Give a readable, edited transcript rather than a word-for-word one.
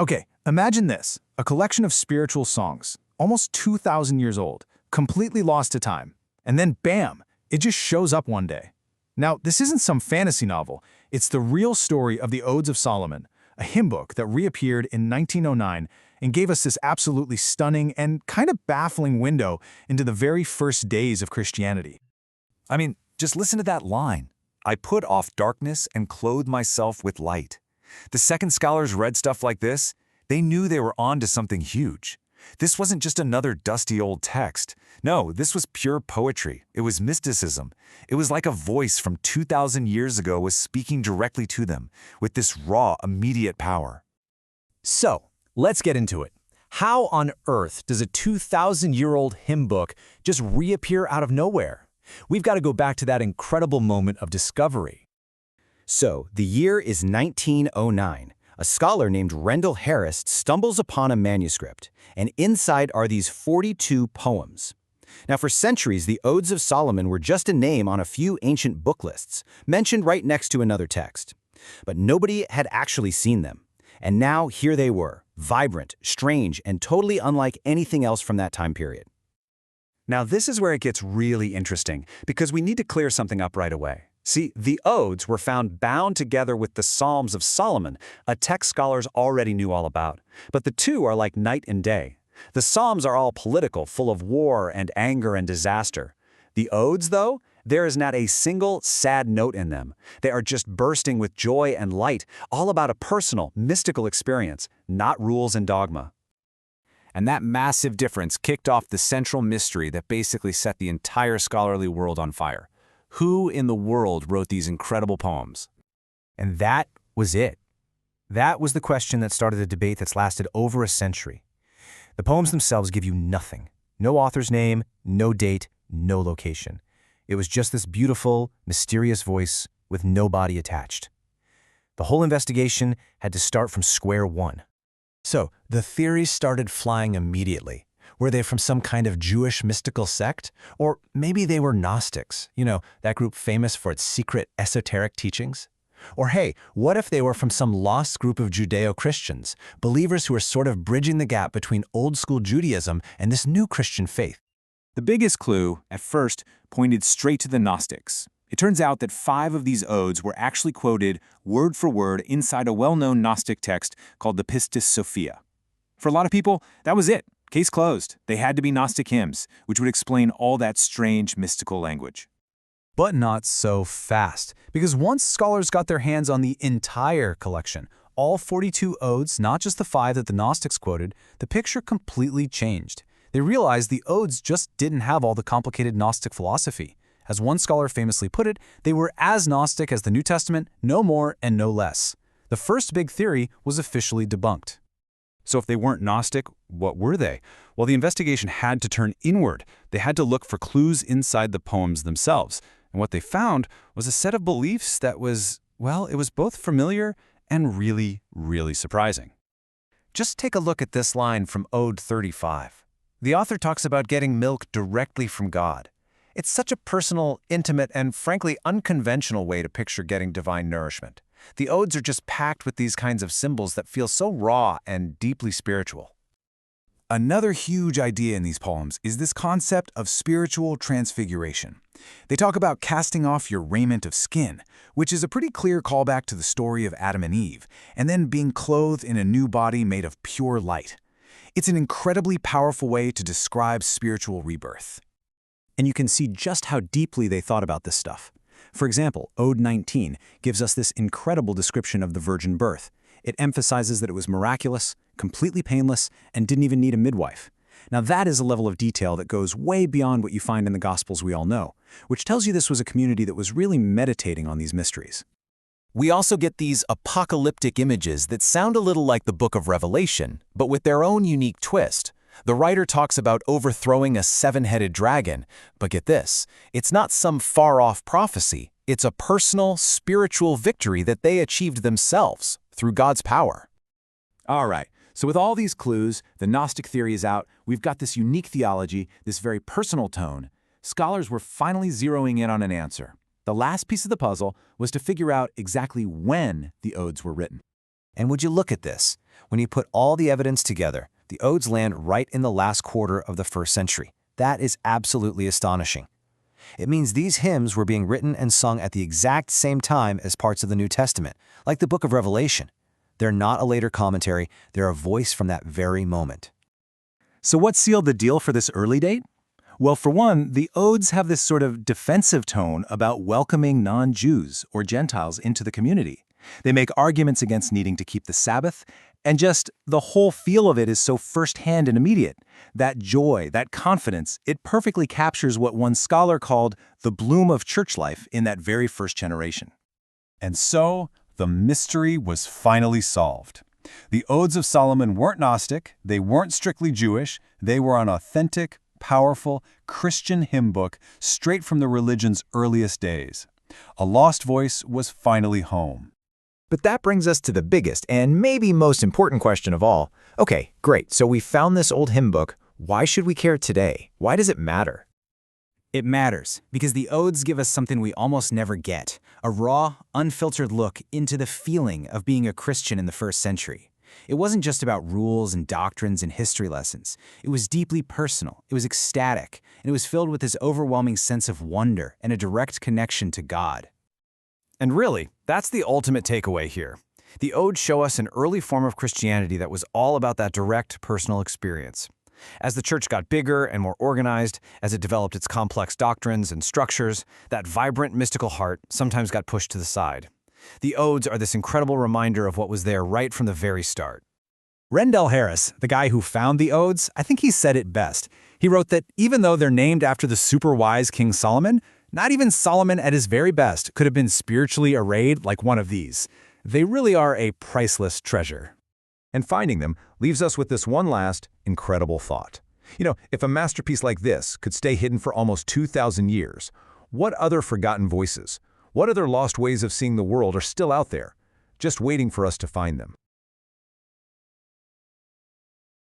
Okay, imagine this, a collection of spiritual songs, almost 2,000 years old, completely lost to time. And then bam, it just shows up one day. Now, this isn't some fantasy novel. It's the real story of the Odes of Solomon, a hymn book that reappeared in 1909 and gave us this absolutely stunning and kind of baffling window into the very first days of Christianity. I mean, just listen to that line. I put off darkness and clothed myself with light. The second scholars read stuff like this, they knew they were on to something huge. This wasn't just another dusty old text. No, this was pure poetry. It was mysticism. It was like a voice from 2,000 years ago was speaking directly to them, with this raw, immediate power. So, let's get into it. How on earth does a 2,000-year-old hymn book just reappear out of nowhere? We've got to go back to that incredible moment of discovery. So, the year is 1909. A scholar named Rendell Harris stumbles upon a manuscript, and inside are these 42 poems. Now, for centuries, the Odes of Solomon were just a name on a few ancient book lists, mentioned right next to another text. But nobody had actually seen them. And now, here they were, vibrant, strange, and totally unlike anything else from that time period. Now, this is where it gets really interesting, because we need to clear something up right away. See, the Odes were found bound together with the Psalms of Solomon, a text scholars already knew all about. But the two are like night and day. The Psalms are all political, full of war and anger and disaster. The Odes, though, there is not a single sad note in them. They are just bursting with joy and light, all about a personal, mystical experience, not rules and dogma. And that massive difference kicked off the central mystery that basically set the entire scholarly world on fire. Who in the world wrote these incredible poems? And that was it. That was the question that started a debate that's lasted over a century. The poems themselves give you nothing. No author's name, no date, no location. It was just this beautiful, mysterious voice with no body attached. The whole investigation had to start from square one. So, the theories started flying immediately. Were they from some kind of Jewish mystical sect? Or maybe they were Gnostics, that group famous for its secret esoteric teachings? Or hey, what if they were from some lost group of Judeo-Christians, believers who were sort of bridging the gap between old-school Judaism and this new Christian faith? The biggest clue, at first, pointed straight to the Gnostics. It turns out that 5 of these odes were actually quoted word for word inside a well-known Gnostic text called the Pistis Sophia. For a lot of people, that was it. Case closed. They had to be Gnostic hymns, which would explain all that strange mystical language. But not so fast, because once scholars got their hands on the entire collection, all 42 odes, not just the 5 that the Gnostics quoted, the picture completely changed. They realized the odes just didn't have all the complicated Gnostic philosophy. As one scholar famously put it, they were as Gnostic as the New Testament, no more and no less. The first big theory was officially debunked. So if they weren't Gnostic, what were they? Well, the investigation had to turn inward. They had to look for clues inside the poems themselves. And what they found was a set of beliefs that was, well, it was both familiar and really, really surprising. Just take a look at this line from Ode 35. The author talks about getting milk directly from God. It's such a personal, intimate, and frankly unconventional way to picture getting divine nourishment. The odes are just packed with these kinds of symbols that feel so raw and deeply spiritual. Another huge idea in these poems is this concept of spiritual transfiguration. They talk about casting off your raiment of skin, which is a pretty clear callback to the story of Adam and Eve, and then being clothed in a new body made of pure light. It's an incredibly powerful way to describe spiritual rebirth. And you can see just how deeply they thought about this stuff. For example, Ode 19 gives us this incredible description of the virgin birth. It emphasizes that it was miraculous, completely painless, and didn't even need a midwife. Now that is a level of detail that goes way beyond what you find in the Gospels we all know, which tells you this was a community that was really meditating on these mysteries. We also get these apocalyptic images that sound a little like the Book of Revelation, but with their own unique twist. The writer talks about overthrowing a 7-headed dragon, but get this, it's not some far-off prophecy. It's a personal, spiritual victory that they achieved themselves through God's power. All right, so with all these clues, the Gnostic theory is out, we've got this unique theology, this very personal tone. Scholars were finally zeroing in on an answer. The last piece of the puzzle was to figure out exactly when the odes were written. And would you look at this? When you put all the evidence together, the Odes land right in the last quarter of the 1st century. That is absolutely astonishing. It means these hymns were being written and sung at the exact same time as parts of the New Testament, like the book of Revelation. They're not a later commentary, they're a voice from that very moment. So what sealed the deal for this early date? Well, for one, the Odes have this sort of defensive tone about welcoming non-Jews or Gentiles into the community. They make arguments against needing to keep the Sabbath, and just the whole feel of it is so firsthand and immediate. That joy, that confidence, it perfectly captures what one scholar called the bloom of church life in that very first generation. And so, the mystery was finally solved. The Odes of Solomon weren't Gnostic, they weren't strictly Jewish, they were an authentic, powerful Christian hymn book straight from the religion's earliest days. A lost voice was finally home. But that brings us to the biggest and maybe most important question of all. Okay, great, so we found this old hymn book. Why should we care today? Why does it matter? It matters because the Odes give us something we almost never get, a raw, unfiltered look into the feeling of being a Christian in the 1st century. It wasn't just about rules and doctrines and history lessons. It was deeply personal, it was ecstatic, and it was filled with this overwhelming sense of wonder and a direct connection to God. And really, that's the ultimate takeaway here. The Odes show us an early form of Christianity that was all about that direct personal experience. As the church got bigger and more organized, as it developed its complex doctrines and structures, that vibrant mystical heart sometimes got pushed to the side. The Odes are this incredible reminder of what was there right from the very start. Rendell Harris, the guy who found the Odes, I think he said it best. He wrote that even though they're named after the super-wise King Solomon, not even Solomon at his very best could have been spiritually arrayed like one of these. They really are a priceless treasure. And finding them leaves us with this one last, incredible thought. If a masterpiece like this could stay hidden for almost 2,000 years, what other forgotten voices, what other lost ways of seeing the world are still out there, just waiting for us to find them?